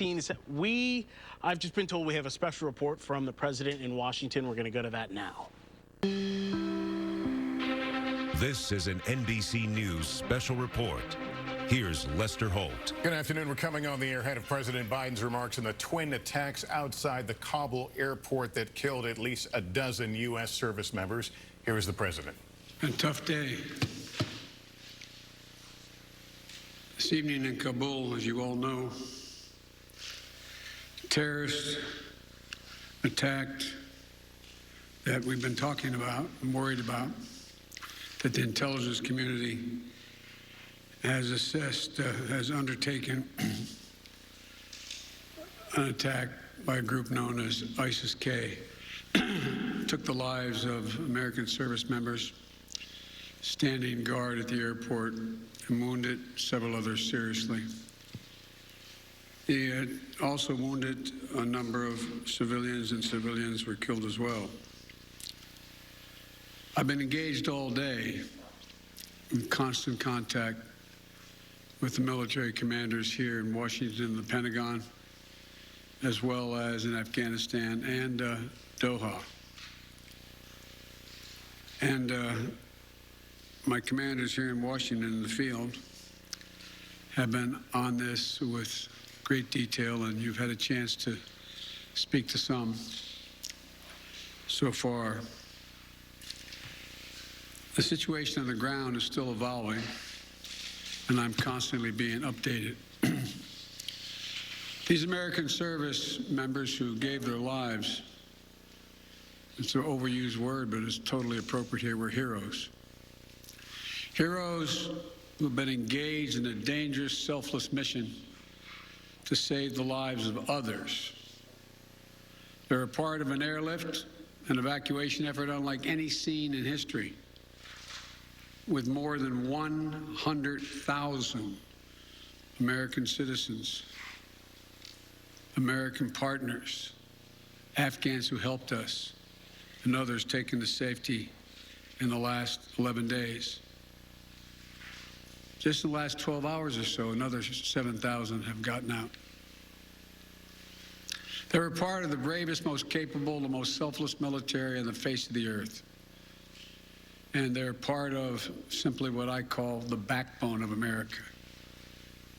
F-16s. I've just been told we have a special report from the president in Washington. We're going to go to that now. This is an NBC News special report. Here's Lester Holt. Good afternoon. We're coming on the air ahead of President Biden's remarks on the twin attacks outside the Kabul airport that killed at least a dozen U.S. service members. Here is the president. A tough day. This evening in Kabul, as you all know, terrorists attacked that we've been talking about and worried about, that the intelligence community has assessed, has undertaken an attack by a group known as ISIS-K. Took the lives of American service members standing guard at the airport and wounded several others seriously. He had also wounded a number of civilians, and civilians were killed as well. I've been engaged all day in constant contact with the military commanders here in Washington and the Pentagon, as well as in Afghanistan and Doha. And my commanders here in Washington in the field have been on this with great detail, and you've had a chance to speak to some so far. The situation on the ground is still evolving, and I'm constantly being updated. These American service members who gave their lives, it's an overused word, but it's totally appropriate here, were heroes. Heroes who've been engaged in a dangerous, selfless mission to save the lives of others. They're a part of an airlift, an evacuation effort unlike any seen in history, with more than 100,000 American citizens, American partners, Afghans who helped us, and others taken to safety in the last 11 days. Just in the last 12 hours or so, another 7,000 have gotten out. They're a part of the bravest, most capable, the most selfless military on the face of the earth. And they're part of simply what I call the backbone of America.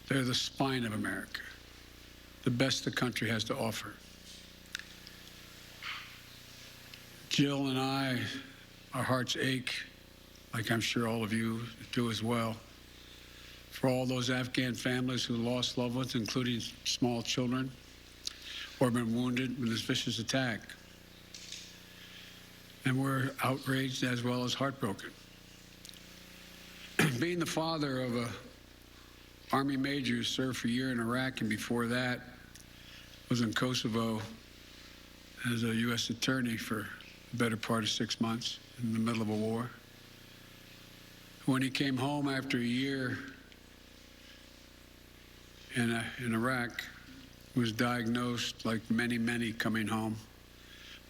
They're the spine of America, the best the country has to offer. Jill and I, our hearts ache, like I'm sure all of you do as well, for all those Afghan families who lost loved ones, including small children, or been wounded in this vicious attack. And we're outraged as well as heartbroken. Being the father of an Army major who served for a year in Iraq, and before that was in Kosovo as a U.S. attorney for the better part of 6 months in the middle of a war. When he came home after a year in Iraq, was diagnosed, like many, many coming home,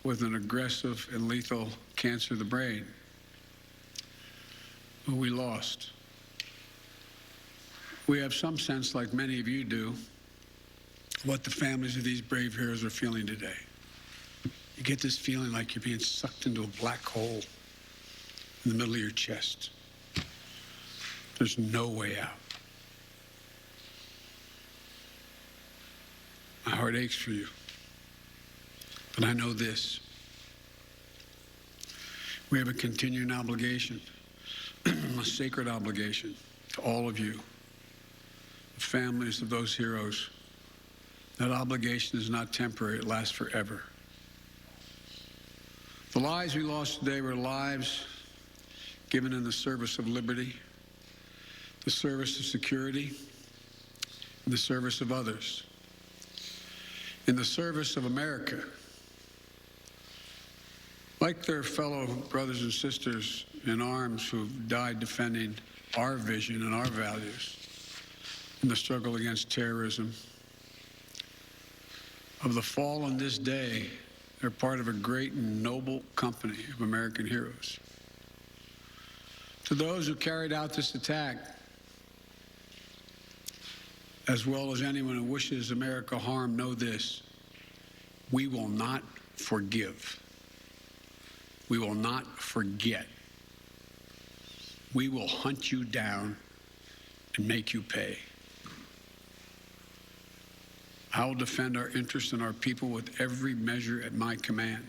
with an aggressive and lethal cancer of the brain, who we lost. We have some sense, like many of you do, what the families of these brave heroes are feeling today. You get this feeling like you're being sucked into a black hole in the middle of your chest. There's no way out. My heart aches for you. But I know this. We have a continuing obligation, a sacred obligation to all of you, the families of those heroes. That obligation is not temporary, it lasts forever. The lives we lost today were lives given in the service of liberty, the service of security, and the service of others, in the service of America. Like their fellow brothers and sisters in arms who've died defending our vision and our values in the struggle against terrorism, of the fallen this day, they're part of a great and noble company of American heroes. To those who carried out this attack, as well as anyone who wishes America harm, know this: we will not forgive. We will not forget. We will hunt you down and make you pay. I will defend our interests and our people with every measure at my command.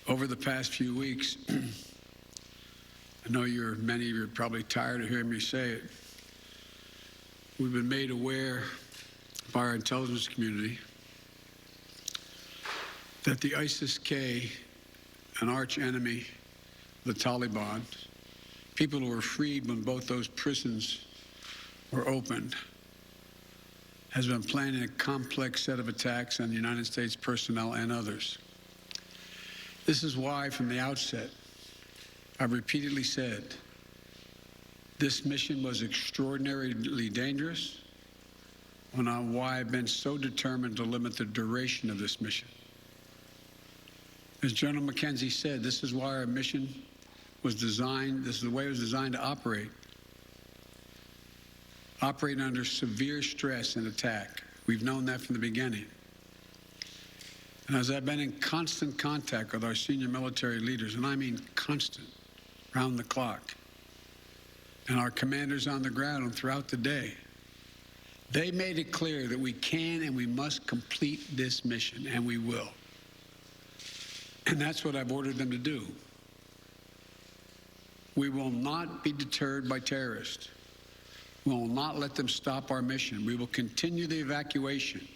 Over the past few weeks, I know many of you are probably tired of hearing me say it, we've been made aware by our intelligence community that the ISIS-K, an arch enemy of the Taliban, people who were freed when both those prisons were opened, has been planning a complex set of attacks on United States personnel and others. This is why, from the outset, I've repeatedly said this mission was extraordinarily dangerous, and why I've been so determined to limit the duration of this mission. As General McKenzie said, this is why our mission was designed, this is the way it was designed to operate under severe stress and attack. We've known that from the beginning. And as I've been in constant contact with our senior military leaders, and I mean constant, round the clock, and our commanders on the ground and throughout the day, they made it clear that we can and we must complete this mission, and we will. And that's what I've ordered them to do. We will not be deterred by terrorists. We will not let them stop our mission. We will continue the evacuation.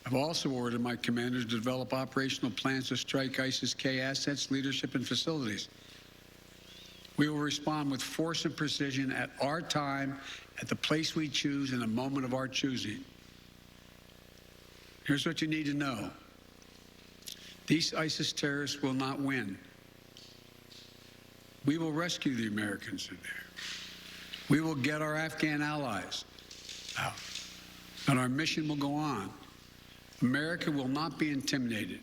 I've also ordered my commanders to develop operational plans to strike ISIS-K assets, leadership, and facilities. We will respond with force and precision at our time, at the place we choose, in a moment of our choosing. Here's what you need to know. These ISIS terrorists will not win. We will rescue the Americans in there. We will get our Afghan allies out. And our mission will go on. America will not be intimidated.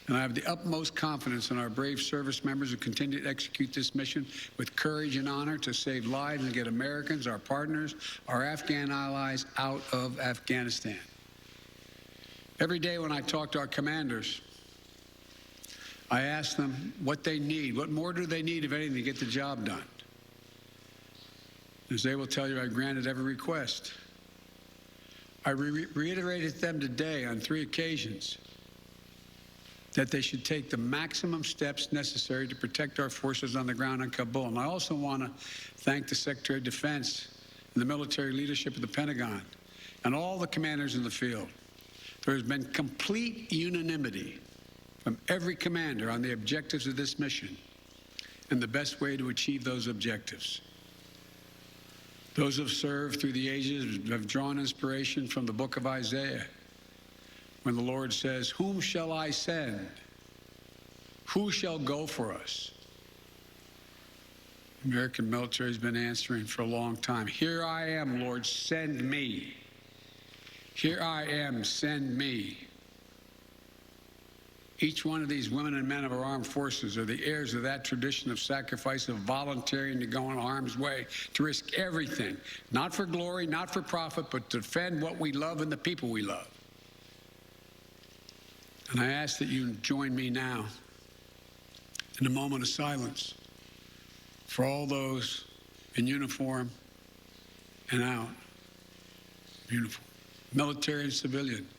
And I have the utmost confidence in our brave service members who continue to execute this mission with courage and honor to save lives and get Americans, our partners, our Afghan allies out of Afghanistan. Every day when I talk to our commanders, I ask them what they need. What more do they need, if anything, to get the job done? As they will tell you, I granted every request. I reiterated to them today on 3 occasions that they should take the maximum steps necessary to protect our forces on the ground in Kabul. And I also want to thank the Secretary of Defense and the military leadership of the Pentagon and all the commanders in the field. There has been complete unanimity from every commander on the objectives of this mission and the best way to achieve those objectives. Those who have served through the ages have drawn inspiration from the book of Isaiah, when the Lord says, "Whom shall I send? Who shall go for us?" The American military has been answering for a long time. "Here I am, Lord, send me. Here I am, send me." Each one of these women and men of our armed forces are the heirs of that tradition of sacrifice, of volunteering to go in harm's way, to risk everything, not for glory, not for profit, but to defend what we love and the people we love. And I ask that you join me now in a moment of silence for all those in uniform and out of uniform, military and civilian,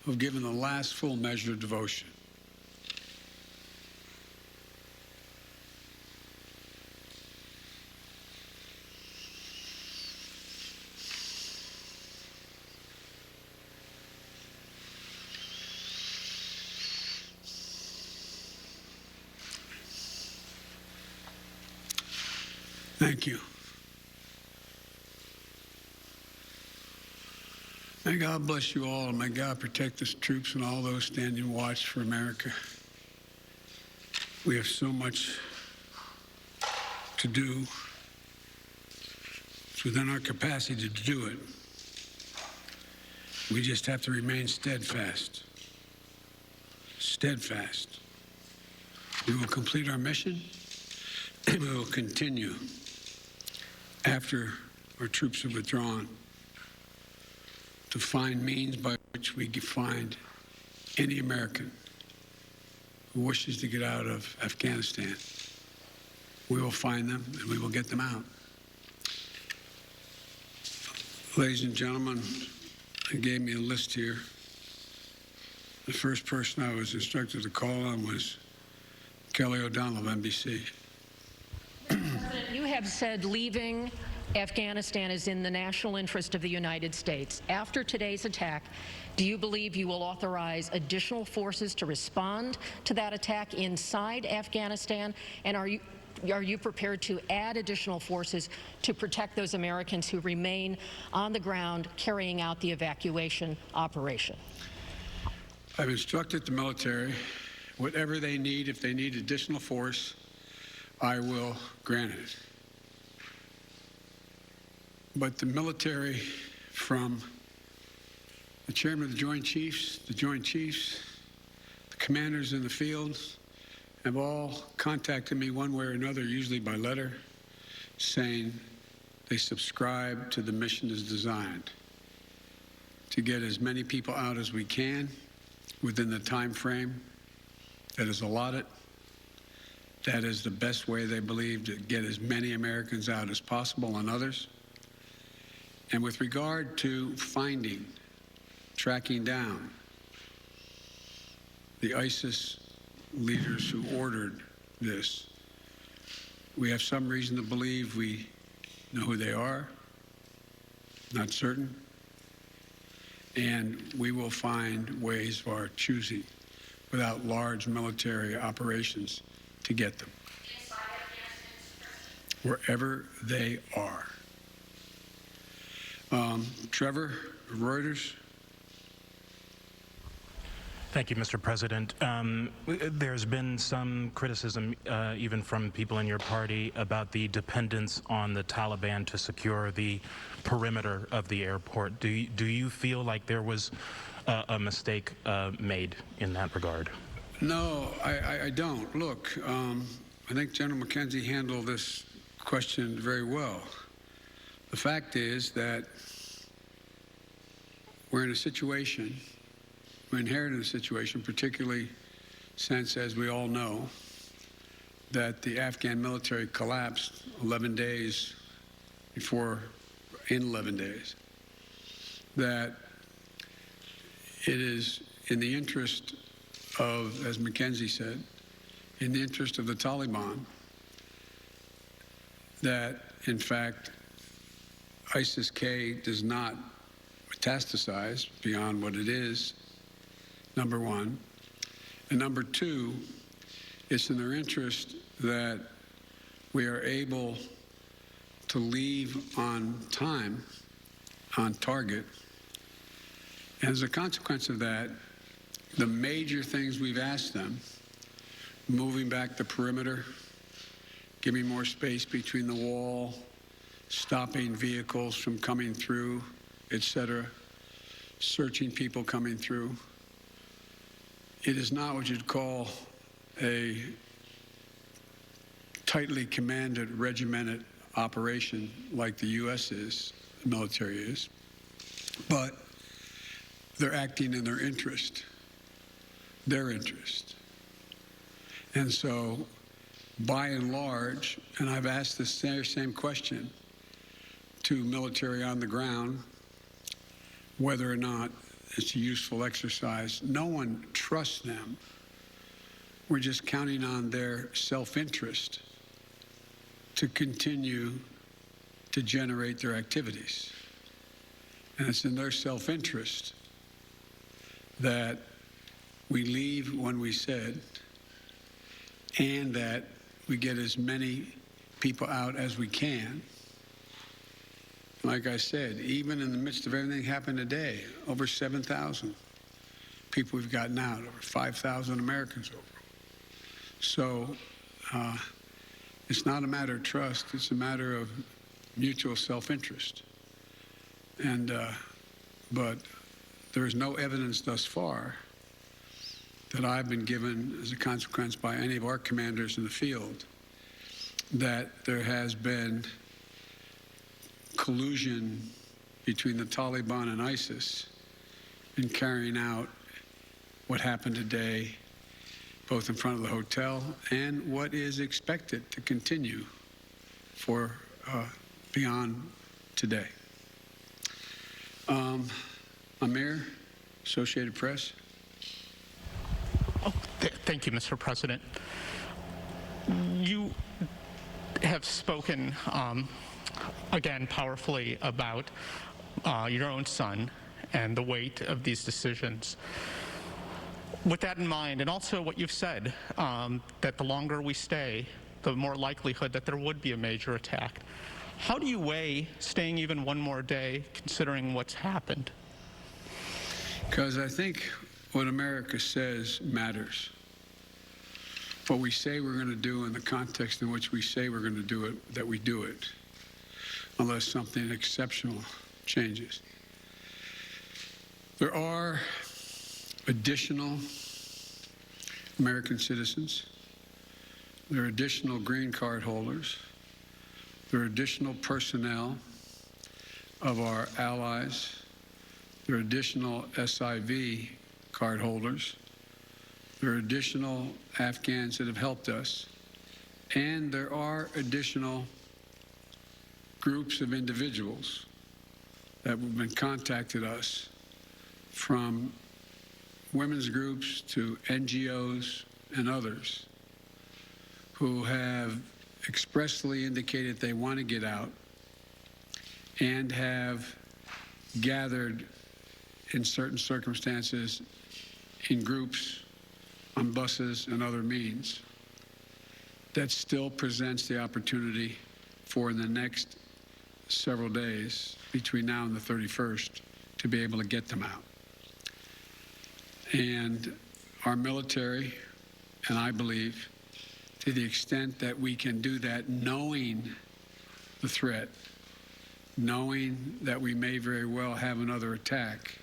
who have given the last full measure of devotion. Thank you. May God bless you all, and may God protect the troops and all those standing watch for America. We have so much to do. It's within our capacity to do it. We just have to remain steadfast. Steadfast. We will complete our mission, and we will continue after our troops have withdrawn, to find means by which we can find any American who wishes to get out of Afghanistan. We will find them and we will get them out. Ladies and gentlemen, they gave me a list here. The first person I was instructed to call on was Kelly O'Donnell of NBC. President, you have said leaving Afghanistan is in the national interest of the United States. After today's attack, do you believe you will authorize additional forces to respond to that attack inside Afghanistan? And are you prepared to add additional forces to protect those Americans who remain on the ground carrying out the evacuation operation? I've instructed the military, whatever they need, if they need additional force, I will grant it. But the military, from the chairman of the Joint Chiefs, the commanders in the field, have all contacted me one way or another, usually by letter, saying they subscribe to the mission as designed to get as many people out as we can within the time frame that is allotted. That is the best way, they believe, to get as many Americans out as possible and others. And with regard to finding, tracking down the ISIS leaders who ordered this, we have some reason to believe we know who they are, not certain, and we will find ways of our choosing without large military operations to get them wherever they are. Trevor, Reuters. Thank you, Mr. President. There's been some criticism, even from people in your party, about the dependence on the Taliban to secure the perimeter of the airport. Do you feel like there was a mistake made in that regard? No, I don't. Look, I think General McKenzie handled this question very well. The fact is that we're in a situation, we inherited a situation, particularly since, as we all know, that the Afghan military collapsed 11 days before, in 11 days, that it is in the interest of, as McKenzie said, in the interest of the Taliban, that, in fact, ISIS-K does not metastasize beyond what it is, number one. And number two, it's in their interest that we are able to leave on time, on target. And as a consequence of that, the major things we've asked them, moving back the perimeter, giving more space between the wall, stopping vehicles from coming through, etc., searching people coming through. It is not what you'd call a tightly commanded, regimented operation like the U.S. is, the military is, but they're acting in their interest, their interest. And so, by and large, and I've asked this same question to military on the ground, whether or not it's a useful exercise. No one trusts them. We're just counting on their self-interest to continue to generate their activities. And it's in their self-interest that we leave when we said, and that we get as many people out as we can. Like I said, even in the midst of everything that happened today, over 7,000 people we've gotten out, over 5,000 Americans over. So it's not a matter of trust, it's a matter of mutual self-interest. And, but there is no evidence thus far that I've been given as a consequence by any of our commanders in the field that there has been collusion between the Taliban and ISIS in carrying out what happened today, both in front of the hotel and what is expected to continue for beyond today. Amir, Associated Press. Thank you, Mr. President. You have spoken, again, powerfully about your own son and the weight of these decisions. With that in mind, and also what you've said, that the longer we stay, the more likelihood that there would be a major attack. How do you weigh staying even one more day, considering what's happened? Because I think what America says matters. What we say we're going to do in the context in which we say we're going to do it, that we do it, unless something exceptional changes. There are additional American citizens. There are additional green card holders. There are additional personnel of our allies. There are additional SIV card holders. There are additional Afghans that have helped us. And there are additional groups of individuals that have been contacted us, from women's groups to NGOs and others, who have expressly indicated they want to get out and have gathered in certain circumstances in groups, on buses and other means. That still presents the opportunity for in the next several days between now and the 31st to be able to get them out. And our military, and I believe, to the extent that we can do that, knowing the threat, knowing that we may very well have another attack,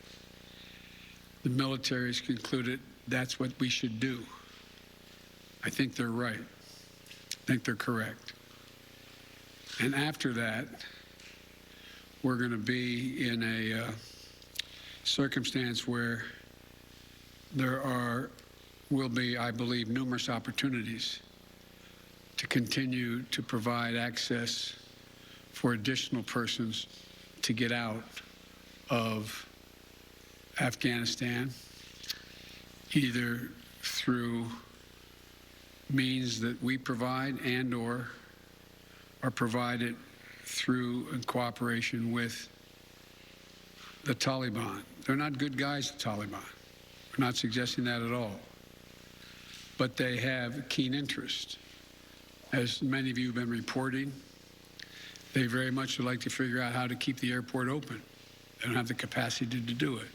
the military has concluded that's what we should do. I think they're right. I think they're correct. And after that, we're going to be in a circumstance where there will be, I believe, numerous opportunities to continue to provide access for additional persons to get out of Afghanistan, either through means that we provide and or are provided through in cooperation with the Taliban. They're not good guys, the Taliban. We're not suggesting that at all. But they have keen interest. As many of you have been reporting, they very much would like to figure out how to keep the airport open. They don't have the capacity to do it.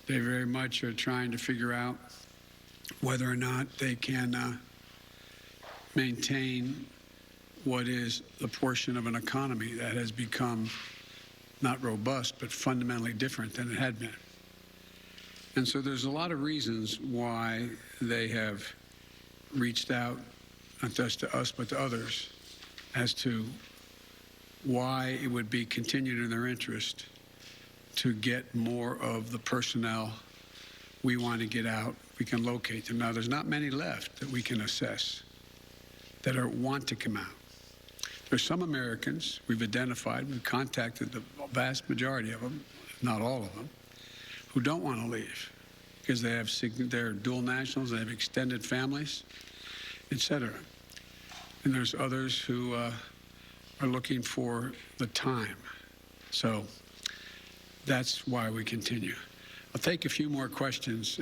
They very much are trying to figure out whether or not they can maintain what is the portion of an economy that has become not robust, but fundamentally different than it had been. And so there's a lot of reasons why they have reached out, not just to us, but to others, as to why it would be continued in their interest to get more of the personnel we want to get out. We can locate them. Now, there's not many left that we can assess that want to come out. There's some Americans we've identified, we've contacted the vast majority of them, not all of them, who don't want to leave because they're dual nationals, they have extended families, etc. And there's others who are looking for the time. So that's why we continue. I'll take a few more questions,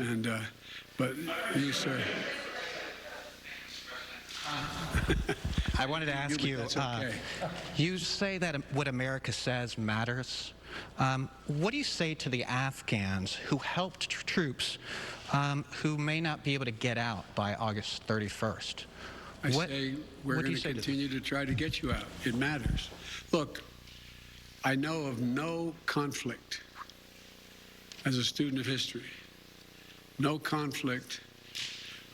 but you, sir. I wanted to ask you, that's okay. You say that what America says matters. What do you say to the Afghans who helped troops who may not be able to get out by August 31st? I say we're going to continue to try to get you out. It matters. Look, I know of no conflict, as a student of history, no conflict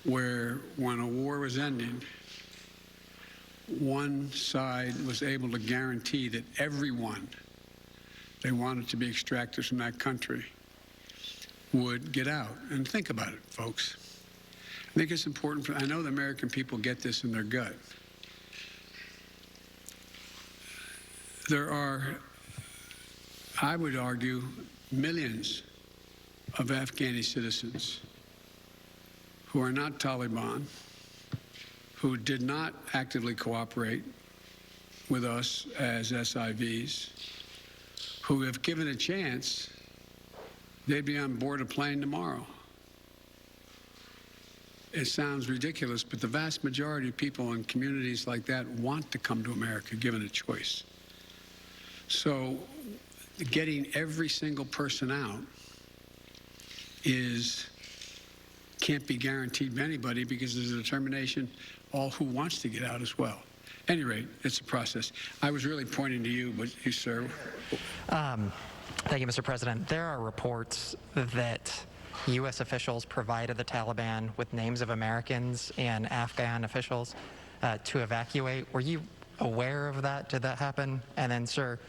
where when a war was ending, one side was able to guarantee that everyone they wanted to be extracted from that country would get out. And think about it, folks. I think it's important. I know the American people get this in their gut. There are, I would argue, millions of Afghani citizens who are not Taliban, who did not actively cooperate with us as SIVs, who, if given a chance, they'd be on board a plane tomorrow. It sounds ridiculous, but the vast majority of people in communities like that want to come to America, given a choice. So getting every single person out can't be guaranteed by anybody, because there's a determination all who wants to get out as well. At any rate, it's a process. I was really pointing to you, but you, sir. Thank you, Mr. President. There are reports that U.S. officials provided the Taliban with names of Americans and Afghan officials to evacuate. Were you aware of that? Did that happen? And then, sir,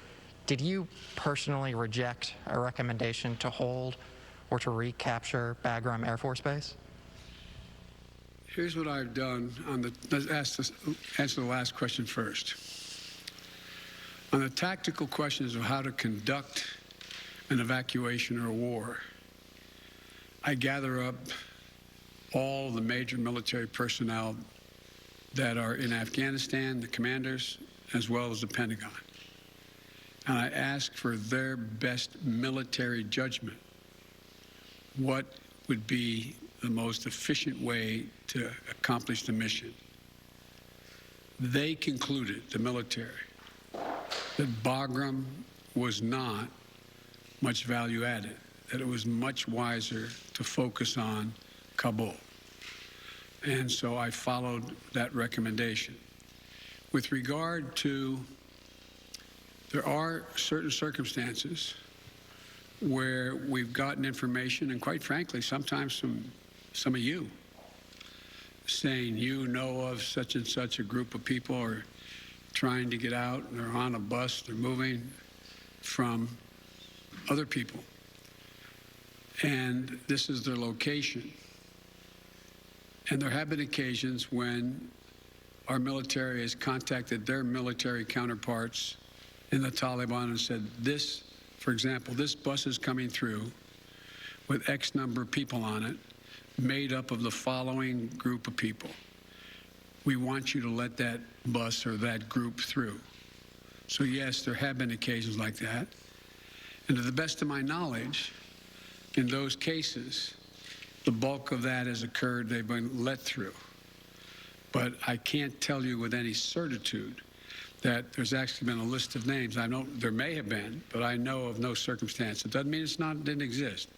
did you personally reject a recommendation to hold or to recapture Bagram Air Force Base? Here's what I've done on the, let's answer the last question first. On the tactical questions of how to conduct an evacuation or a war, I gather up all the major military personnel that are in Afghanistan, the commanders, as well as the Pentagon. And I ask for their best military judgment. What would be the most efficient way to accomplish the mission? They concluded, the military, that Bagram was not much value added, that it was much wiser to focus on Kabul. And so I followed that recommendation. With regard to, there are certain circumstances where we've gotten information, and quite frankly, sometimes from some of you, saying you know of such and such a group of people are trying to get out, and they're on a bus, they're moving from other people. And this is their location. And there have been occasions when our military has contacted their military counterparts in the Taliban and said, this, for example, this bus is coming through with X number of people on it, made up of the following group of people. We want you to let that bus or that group through. So yes, there have been occasions like that. And to the best of my knowledge, in those cases, the bulk of that has occurred, they've been let through. But I can't tell you with any certitude that there's actually been a list of names. I know there may have been, but I know of no circumstance. It doesn't mean didn't exist.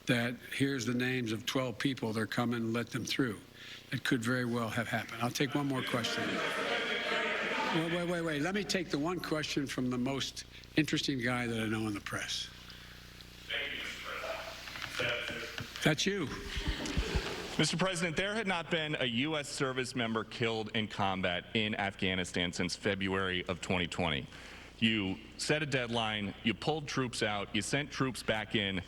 That here's the names of 12 people, they're coming and let them through. It could very well have happened. I'll take one more question. Wait. Let me take the one question from the most interesting guy that I know in the press. Thank you, Mr. President. That's you. Mr. President, there had not been a U.S. service member killed in combat in Afghanistan since February of 2020. You set a deadline, you pulled troops out, you sent troops back in,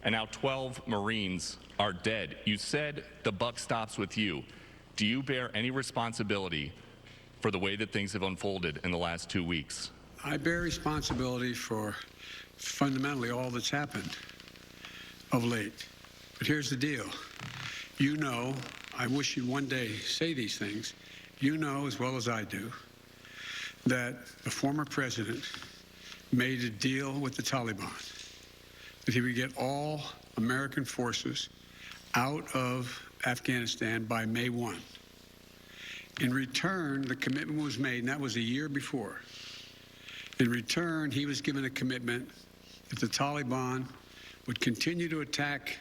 and now 12 Marines are dead. You said the buck stops with you. Do you bear any responsibility for the way that things have unfolded in the last 2 weeks? I bear responsibility for fundamentally all that's happened of late. But here's the deal. You know, I wish you'd one day say these things. You know as well as I do that the former president made a deal with the Taliban that he would get all American forces out of Afghanistan by May 1. In return, the commitment was made, and that was a year before. In return, he was given a commitment that the Taliban would continue to attack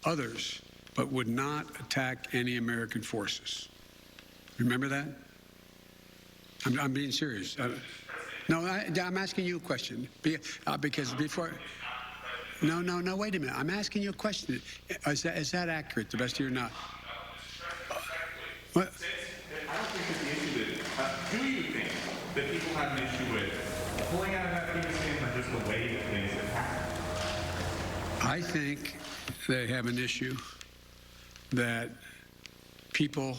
others, but would not attack any American forces. Remember that? I'm being serious. No, I'm asking you a question. Because before... No, wait a minute. I'm asking you a question. Is that accurate, the best of your knowledge? What? I don't think that the issue that I think they have an issue that people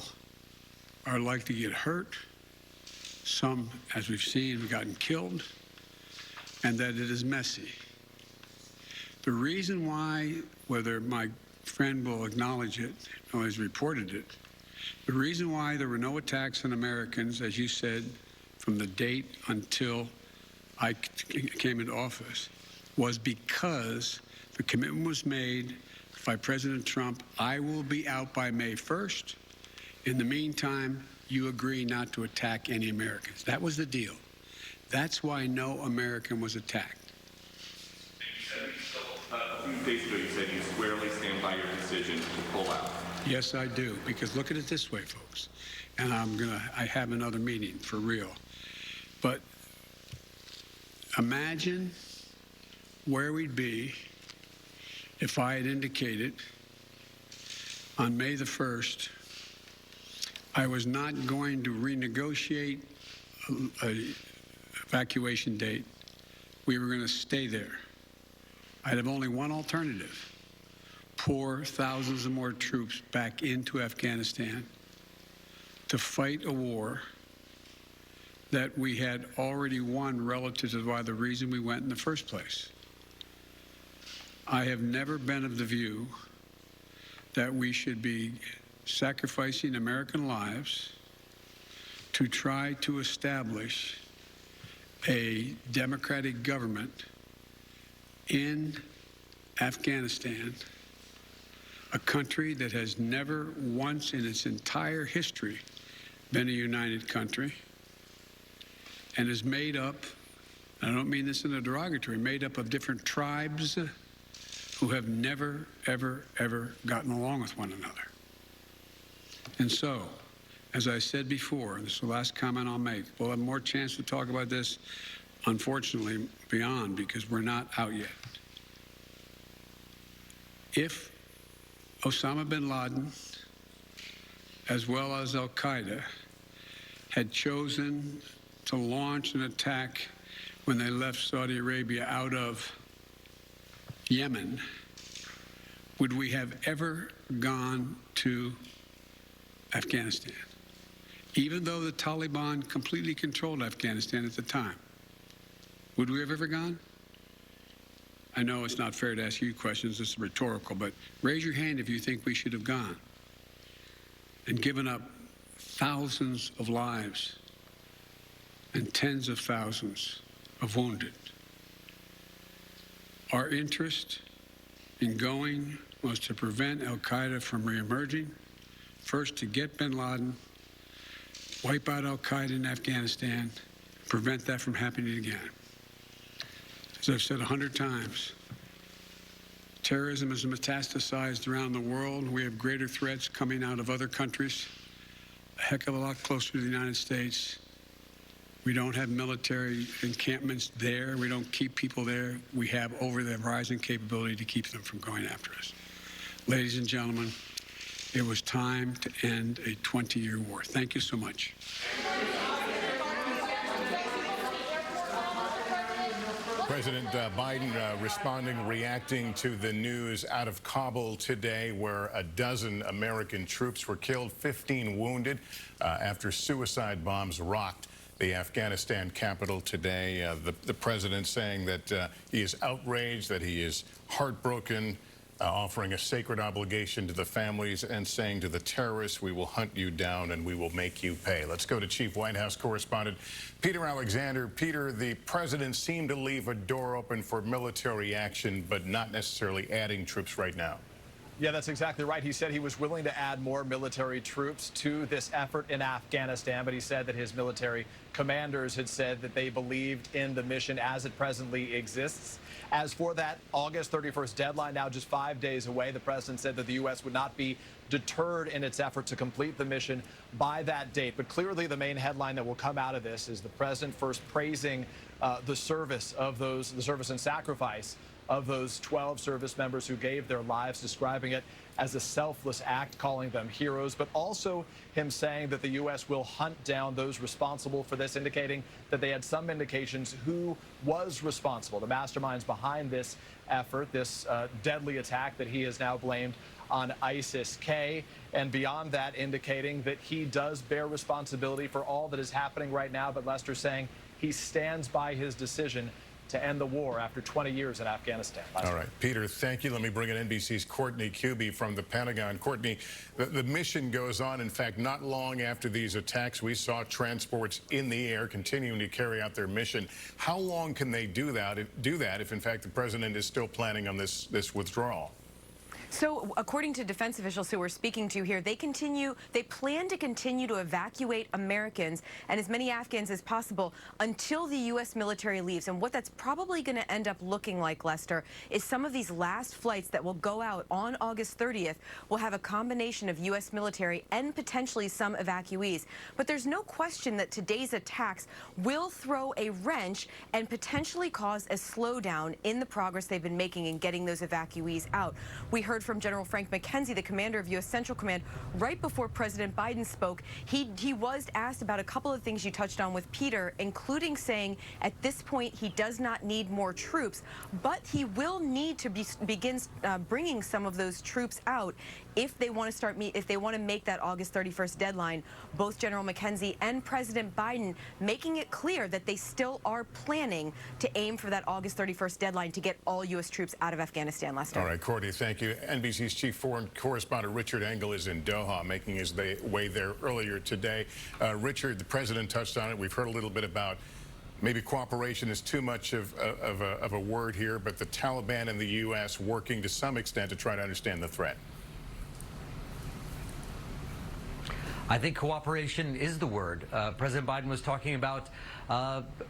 are likely to get hurt. Some, as we've seen, have gotten killed, and that it is messy. The reason why, whether my friend will acknowledge it or has reported it, the reason why there were no attacks on Americans, as you said, from the date until I came into office, was because the commitment was made by President Trump, I will be out by May 1st. In the meantime, you agree not to attack any Americans. That was the deal. That's why no American was attacked. A few days ago, you said you squarely stand by your decision to pull out. Yes, I do, because look at it this way, folks, and I have another meeting for real. But imagine where we'd be if I had indicated on May the 1st I was not going to renegotiate a evacuation date. We were going to stay there. I'd have only one alternative: pour thousands of more troops back into Afghanistan to fight a war that we had already won relative to why the reason we went in the first place. I have never been of the view that we should be sacrificing American lives to try to establish a democratic government in Afghanistan, a country that has never once in its entire history been a united country and is made up, I don't mean this in a derogatory, made up of different tribes who have never, ever, ever gotten along with one another. And so, as I said before, this is the last comment I'll make, we'll have more chance to talk about this, unfortunately, beyond, because we're not out yet. If Osama bin Laden, as well as al-Qaeda, had chosen to launch an attack when they left Saudi Arabia out of Yemen, would we have ever gone to Afghanistan? Even though the Taliban completely controlled Afghanistan at the time, would we have ever gone? I know it's not fair to ask you questions, it's rhetorical, but raise your hand if you think we should have gone and given up thousands of lives and tens of thousands of wounded. Our interest in going was to prevent al-Qaeda from reemerging, first to get bin Laden, wipe out al-Qaeda in Afghanistan, prevent that from happening again. As I've said 100 times, terrorism is metastasized around the world. We have greater threats coming out of other countries, a heck of a lot closer to the United States. We don't have military encampments there. We don't keep people there. We have over-the-horizon capability to keep them from going after us. Ladies and gentlemen, it was time to end a 20-year war. Thank you so much. President Biden reacting to the news out of Kabul today, where a dozen American troops were killed, 15 wounded after suicide bombs rocked the Afghanistan capital today. The president saying that he is outraged, that he is heartbroken, offering a sacred obligation to the families and saying to the terrorists, we will hunt you down and we will make you pay. Let's go to Chief White House Correspondent Peter Alexander. Peter, the president seemed to leave a door open for military action, but not necessarily adding troops right now. Yeah, that's exactly right. He said he was willing to add more military troops to this effort in Afghanistan, but he said that his military commanders had said that they believed in the mission as it presently exists. As for that August 31st deadline, now just 5 days away, the president said that the U.S. would not be deterred in its effort to complete the mission by that date. But clearly the main headline that will come out of this is the president first praising the service and sacrifice of those 12 service members who gave their lives, describing it as a selfless act, calling them heroes, but also him saying that the U.S. will hunt down those responsible for this, indicating that they had some indications who was responsible, the masterminds behind this effort, this deadly attack that he has now blamed on ISIS-K, and beyond that, indicating that he does bear responsibility for all that is happening right now, but Lester saying he stands by his decision to end the war after 20 years in Afghanistan. All right, Peter, thank you. Let me bring in NBC's Courtney Kuby from the Pentagon. Courtney, the mission goes on. In fact, not long after these attacks, we saw transports in the air continuing to carry out their mission. How long can they do that if in fact, the president is still planning on this withdrawal? So, according to defense officials who we're speaking to here, they plan to continue to evacuate Americans and as many Afghans as possible until the U.S. military leaves. And what that's probably going to end up looking like, Lester, is some of these last flights that will go out on August 30th will have a combination of U.S. military and potentially some evacuees. But there's no question that today's attacks will throw a wrench and potentially cause a slowdown in the progress they've been making in getting those evacuees out. We heard from General Frank McKenzie, the commander of U.S. Central Command, right before President Biden spoke. He was asked about a couple of things you touched on with Peter, including saying at this point he does not need more troops, but he will need to begin bringing some of those troops out if they want to make that August 31st deadline. Both General McKenzie and President Biden making it clear that they still are planning to aim for that August 31st deadline to get all U.S. troops out of Afghanistan, Lester. All right, Courtney, thank you. NBC's chief foreign correspondent Richard Engel is in Doha, making his way there earlier today. Richard, the president touched on it. We've heard a little bit about maybe cooperation is too much of a word here, but the Taliban and the U.S. working to some extent to try to understand the threat. I think cooperation is the word. President Biden was talking about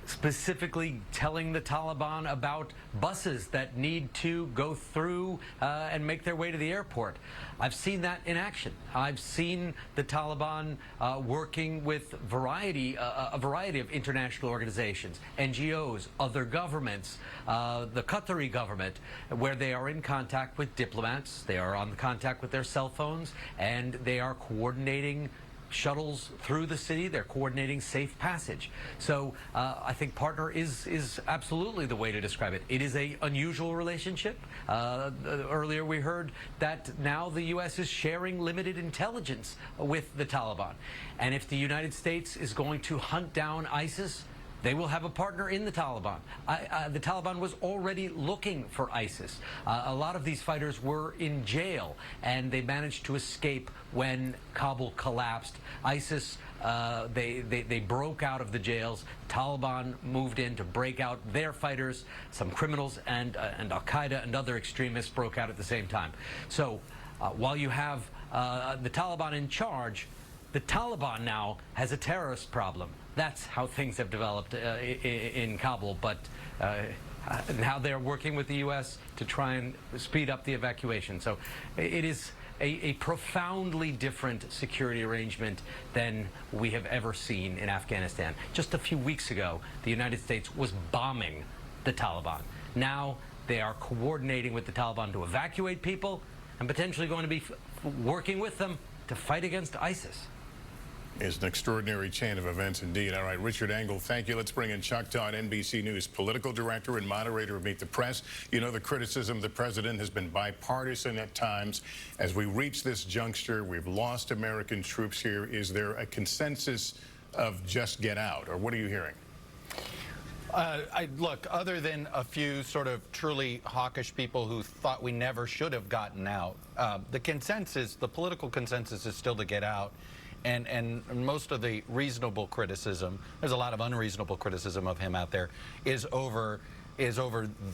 specifically telling the Taliban about buses that need to go through and make their way to the airport. I've seen that in action. I've seen the Taliban working with a variety of international organizations, NGOs, other governments, the Qatari government, where they are in contact with diplomats, they are on contact with their cell phones, and they are coordinating shuttles through the city. They're coordinating safe passage. So I think partner is absolutely the way to describe it. It is an unusual relationship. Earlier we heard that now the U.S. is sharing limited intelligence with the Taliban. And if the United States is going to hunt down ISIS, they will have a partner in the Taliban. The Taliban was already looking for ISIS. A lot of these fighters were in jail, and they managed to escape when Kabul collapsed. ISIS, they broke out of the jails. Taliban moved in to break out their fighters. Some criminals and Al-Qaeda and other extremists broke out at the same time. So while you have the Taliban in charge, the Taliban now has a terrorist problem. That's how things have developed in Kabul, but now they're working with the U.S. to try and speed up the evacuation. So it is a profoundly different security arrangement than we have ever seen in Afghanistan. Just a few weeks ago, the United States was bombing the Taliban. Now they are coordinating with the Taliban to evacuate people and potentially going to be working with them to fight against ISIS. It's an extraordinary chain of events indeed. All right, Richard Engel, thank you. Let's bring in Chuck Todd, NBC News political director and moderator of Meet the Press. You know, the criticism of the president has been bipartisan at times. As we reach this juncture, we've lost American troops here. Is there a consensus of just get out, or what are you hearing? Look, other than a few sort of truly hawkish people who thought we never should have gotten out, the consensus, the political consensus is still to get out. And most of the reasonable criticism, there's a lot of unreasonable criticism of him out there, is over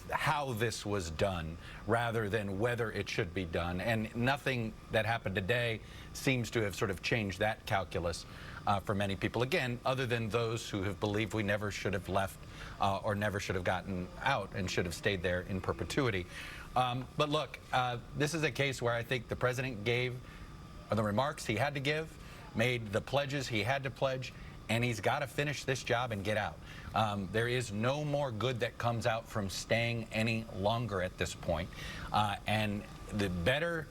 how this was done rather than whether it should be done. And nothing that happened today seems to have sort of changed that calculus for many people. Again, other than those who have believed we never should have left or never should have gotten out and should have stayed there in perpetuity. But look, this is a case where I think the president gave the remarks he had to give, made the pledges he had to pledge, and he's got to finish this job and get out. There is no more good that comes out from staying any longer at this point. And the better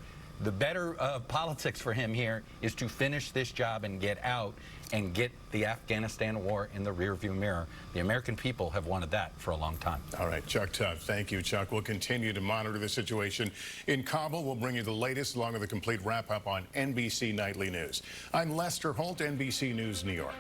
politics for him here is to finish this job and get out and get the Afghanistan war in the rearview mirror. The American people have wanted that for a long time. All right, Chuck Tubb. Thank you, Chuck. We'll continue to monitor the situation in Kabul. We'll bring you the latest along with a complete wrap-up on NBC Nightly News. I'm Lester Holt, NBC News, New York.